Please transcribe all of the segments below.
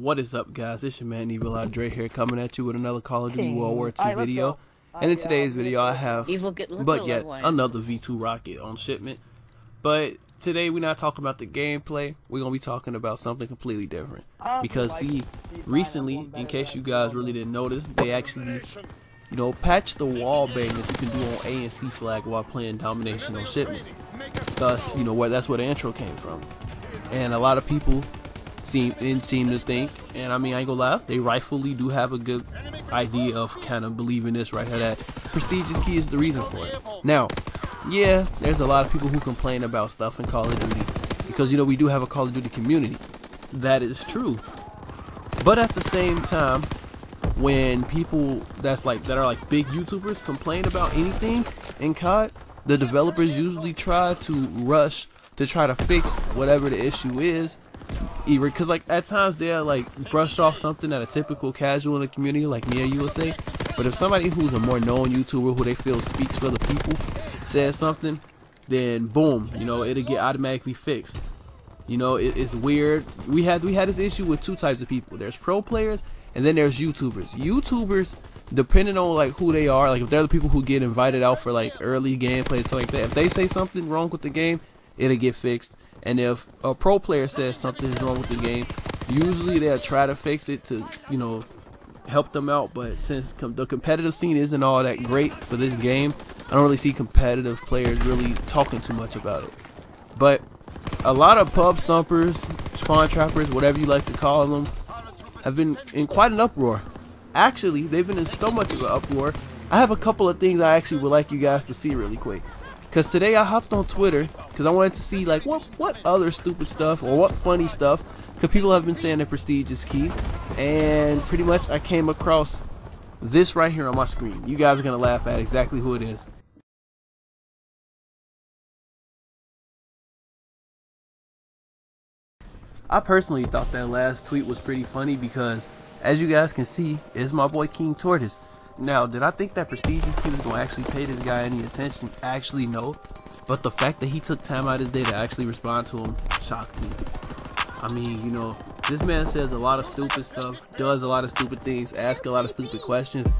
What is up, guys? It's your man Evil Dre here, coming at you with another Call of Duty World War II video. And in today's video I have yet another V2 rocket on shipment. But today we're not talking about the gameplay, we're going to be talking about something completely different. Because see, recently, in case you guys really didn't notice, they actually, you know, patched the wall bang that you can do on A and C flag while playing domination on shipment. Thus, you know, that's where the intro came from. And a lot of people seem to think, and I mean, I ain't gonna lie, they rightfully do have a good idea of kind of believing this right here, that prestigious key is the reason for it. Now, yeah, there's a lot of people who complain about stuff in Call of Duty because, you know, we do have a Call of Duty community. That is true. But at the same time, when people that are like big YouTubers complain about anything in COD, the developers usually try to rush to try to fix whatever the issue is. Either because, like, at times they'll like brush off something that a typical casual in the community like me or you would say, but if somebody who's a more known YouTuber who they feel speaks for the people says something, then boom, you know, it'll get automatically fixed. You know, it's weird. We had this issue with two types of people. There's pro players and then there's YouTubers. YouTubers, depending on like who they are, like if they're the people who get invited out for like early gameplay, stuff like that, if they say something wrong with the game, it'll get fixed. And if a pro player says something is wrong with the game, usually they'll try to fix it to, you know, help them out. But since the competitive scene isn't all that great for this game, I don't really see competitive players really talking too much about it. But a lot of pub stumpers, spawn trappers, whatever you like to call them, have been in quite an uproar. Actually, they've been in so much of an uproar. I have a couple of things I actually would like you guys to see really quick. Because today I hopped on Twitter because I wanted to see like what other stupid stuff or what funny stuff, because people have been saying that prestige is key, and pretty much I came across this right here on my screen. You guys are going to laugh at exactly who it is. I personally thought that last tweet was pretty funny because, as you guys can see, it's my boy King Tortoise. Now, did I think that prestigious kid was going to actually pay this guy any attention? Actually, no. But the fact that he took time out of his day to actually respond to him shocked me. I mean, you know, this man says a lot of stupid stuff, does a lot of stupid things, asks a lot of stupid questions.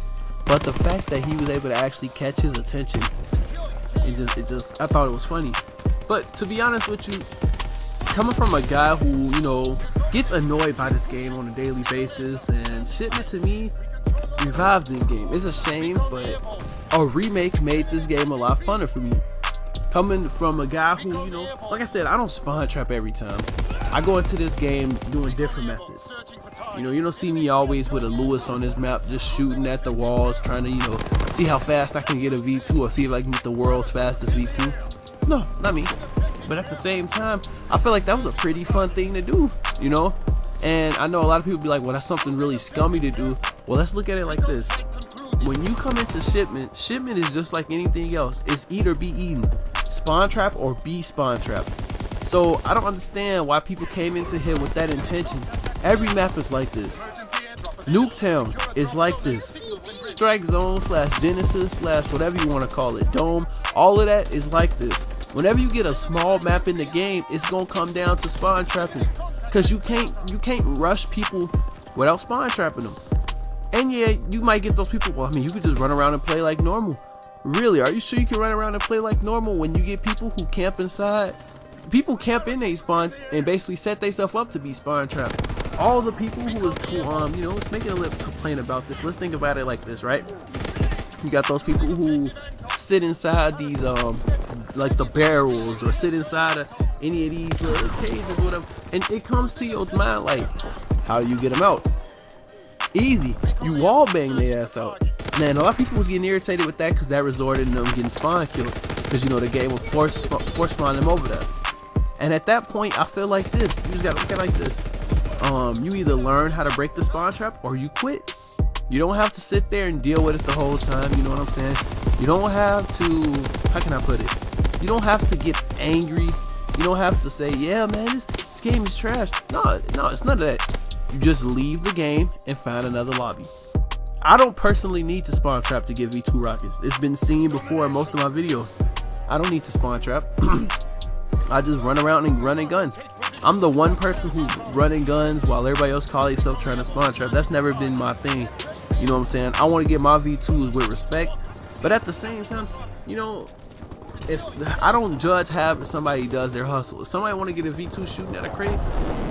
But the fact that he was able to actually catch his attention, it just, I thought it was funny. But to be honest with you, coming from a guy who, you know, gets annoyed by this game on a daily basis, and Shipment to me revived this game. It's a shame, but a remake made this game a lot funner for me. Coming from a guy who, you know, like I said, I don't spawn trap every time. I go into this game doing different methods. You know, you don't see me always with a Lewis on this map just shooting at the walls, trying to, you know, see how fast I can get a V2 or see if I can get the world's fastest V2. No, not me. But at the same time, I feel like that was a pretty fun thing to do, you know? And I know a lot of people be like, well, that's something really scummy to do. Well, let's look at it like this. When you come into shipment, shipment is just like anything else. It's eat or be eaten. Spawn trap or be spawn trap. So I don't understand why people came into here with that intention. Every map is like this. Nuketown is like this. Strike Zone / Genesis / whatever you want to call it, Dome, all of that is like this. Whenever you get a small map in the game, it's gonna come down to spawn trapping. Cause you can't rush people without spawn trapping them. And yeah, you might get those people. Well, I mean, you could just run around and play like normal. Really? Are you sure you can run around and play like normal when you get people who camp inside? People camp in a spawn and basically set themselves up to be spawn trapped. All the people who was you know, let's make it a little complaint about this. Let's think about it like this, right? You got those people who sit inside these like the barrels, or sit inside of any of these little cages or whatever, and it comes to your mind like, how do you get them out? Easy, you wall bang their ass out. Man, a lot of people was getting irritated with that because that resorted in them getting spawn killed, because, you know, the game will force spawn them over there. And at that point, I feel like this, you just gotta look at it like this. You either learn how to break the spawn trap or you quit. You don't have to sit there and deal with it the whole time, you know what I'm saying? You don't have to, how can I put it? You don't have to get angry. You don't have to say, yeah, man, this game is trash. No, it's none of that. You just leave the game and find another lobby. I don't personally need to spawn trap to get V2 rockets. It's been seen before in most of my videos. I don't need to spawn trap. I just run around and run and gun. I'm the one person who's running guns while everybody else call themselves trying to spawn trap. That's never been my thing. You know what I'm saying? I want to get my V2s with respect, but at the same time, you know, I don't judge how somebody does their hustle. If somebody want to get a V2 shooting at a crate,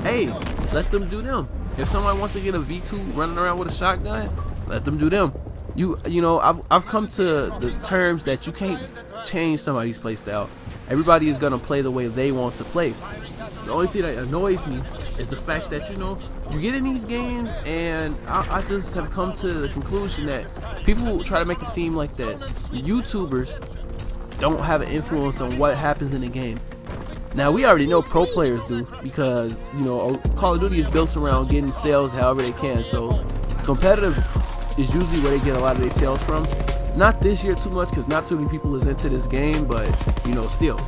hey, let them do them. If somebody wants to get a V2 running around with a shotgun, let them do them. You know, I've come to the terms that you can't change somebody's play style. Everybody is gonna play the way they want to play. The only thing that annoys me is the fact that, you know, you get in these games, and I just have come to the conclusion that people try to make it seem like that YouTubers don't have an influence on what happens in the game. Now, we already know pro players do, because, you know, Call of Duty is built around getting sales however they can. So competitive is usually where they get a lot of their sales from. Not this year too much, because not too many people is into this game, but, you know, still.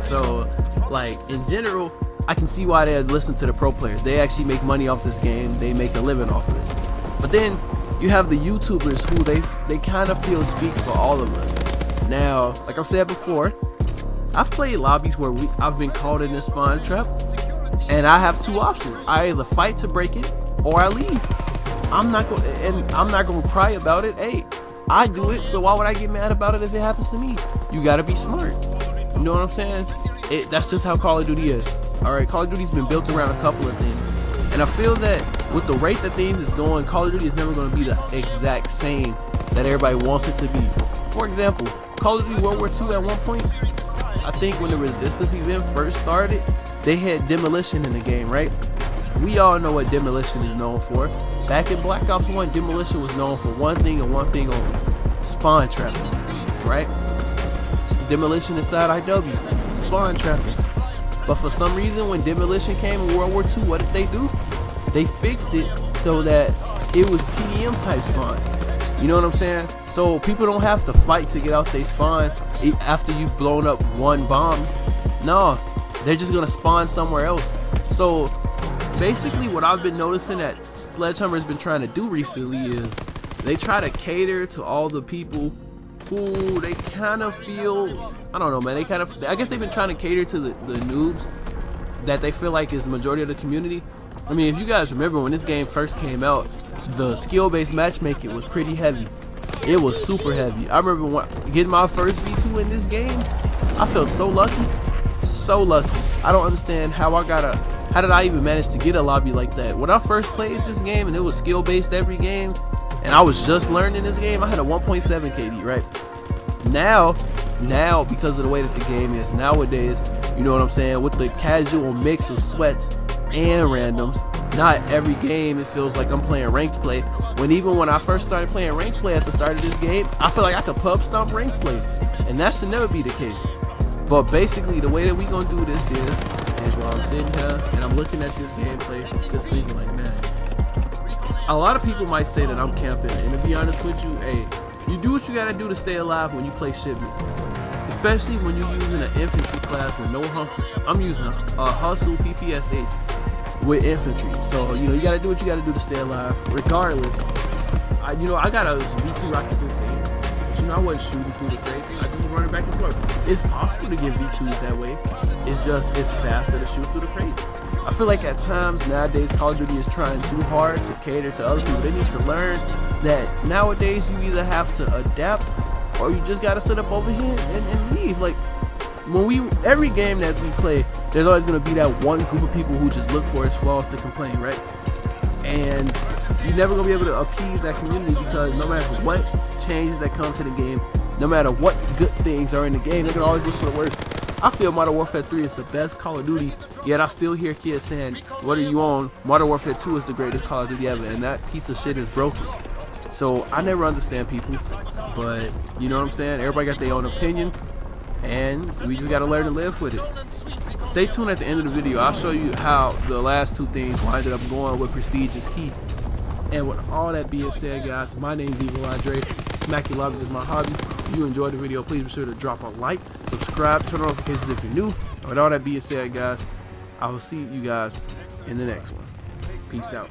So, like, in general, I can see why they listen to the pro players. They actually make money off this game. They make a living off of it. But then you have the YouTubers who they kind of feel speak for all of us. Now, like I've said before, I've played lobbies where I've been caught in this spawn trap, and I have two options. I either fight to break it, or I leave. I'm not gonna cry about it. Hey, I do it, so why would I get mad about it if it happens to me? You gotta be smart. You know what I'm saying? That's just how Call of Duty is. Alright, Call of Duty's been built around a couple of things. And I feel that with the rate that things is going, Call of Duty is never going to be the exact same that everybody wants it to be. For example, Call of Duty World War II at one point, I think when the Resistance event first started, they had demolition in the game, right? We all know what demolition is known for. Back in Black Ops 1, demolition was known for one thing and one thing only: spawn trapping, right? Demolition inside IW, spawn trapping. But for some reason, when demolition came in World War II, what did they do? They fixed it so that it was TDM type spawn. You know what I'm saying? So people don't have to fight to get out they spawn after you've blown up one bomb. No, they're just gonna spawn somewhere else. So basically what I've been noticing that Sledgehammer's been trying to do recently is they try to cater to all the people who they kind of feel, I don't know, man, I guess they've been trying to cater to the noobs that they feel like is the majority of the community. I mean, if you guys remember when this game first came out, the skill-based matchmaking was pretty heavy. It was super heavy. I remember getting my first V2 in this game. I felt so lucky. So lucky. I don't understand how did I even manage to get a lobby like that? When I first played this game and it was skill-based every game, and I was just learning this game, I had a 1.7 KD, right? Now, because of the way that the game is nowadays, you know what I'm saying, with the casual mix of sweats and randoms, not every game it feels like I'm playing ranked play. Even when I first started playing ranked play at the start of this game, I feel like I could pub stomp ranked play, and that should never be the case. But basically, the way that we gonna do this is while I'm sitting here and I'm looking at this gameplay, just thinking like, man, a lot of people might say that I'm camping, and to be honest with you, hey, you do what you gotta do to stay alive when you play Shipment. Especially when you're using an infantry class with no hustle. I'm using a hustle PPSH with infantry. So, you know, you gotta do what you gotta do to stay alive. Regardless, I got a V2 rocket this game. But, you know, I wasn't shooting through the crates. I just was running back and forth. It's possible to get V2s that way. It's faster to shoot through the crates. I feel like at times nowadays Call of Duty is trying too hard to cater to other people. They need to learn that nowadays you either have to adapt or you just gotta sit up over here and leave. Like, every game that we play, there's always gonna be that one group of people who just look for its flaws to complain, right? And you're never gonna be able to appease that community, because no matter what changes that come to the game, no matter what good things are in the game, they're gonna always look for the worst. I feel Modern Warfare 3 is the best Call of Duty, yet I still hear kids saying, what are you on? Modern Warfare 2 is the greatest Call of Duty ever, and that piece of shit is broken. So I never understand people, but you know what I'm saying? Everybody got their own opinion, and we just gotta learn to live with it. Stay tuned at the end of the video. I'll show you how the last two things ended up going with Prestige is key. And with all that being said, guys, my name is Evil Andre. Smacking lobbies is my hobby. If you enjoyed the video, please be sure to drop a like, subscribe, turn on notifications if you're new. And with all that being said, guys, I will see you guys in the next one. Peace out.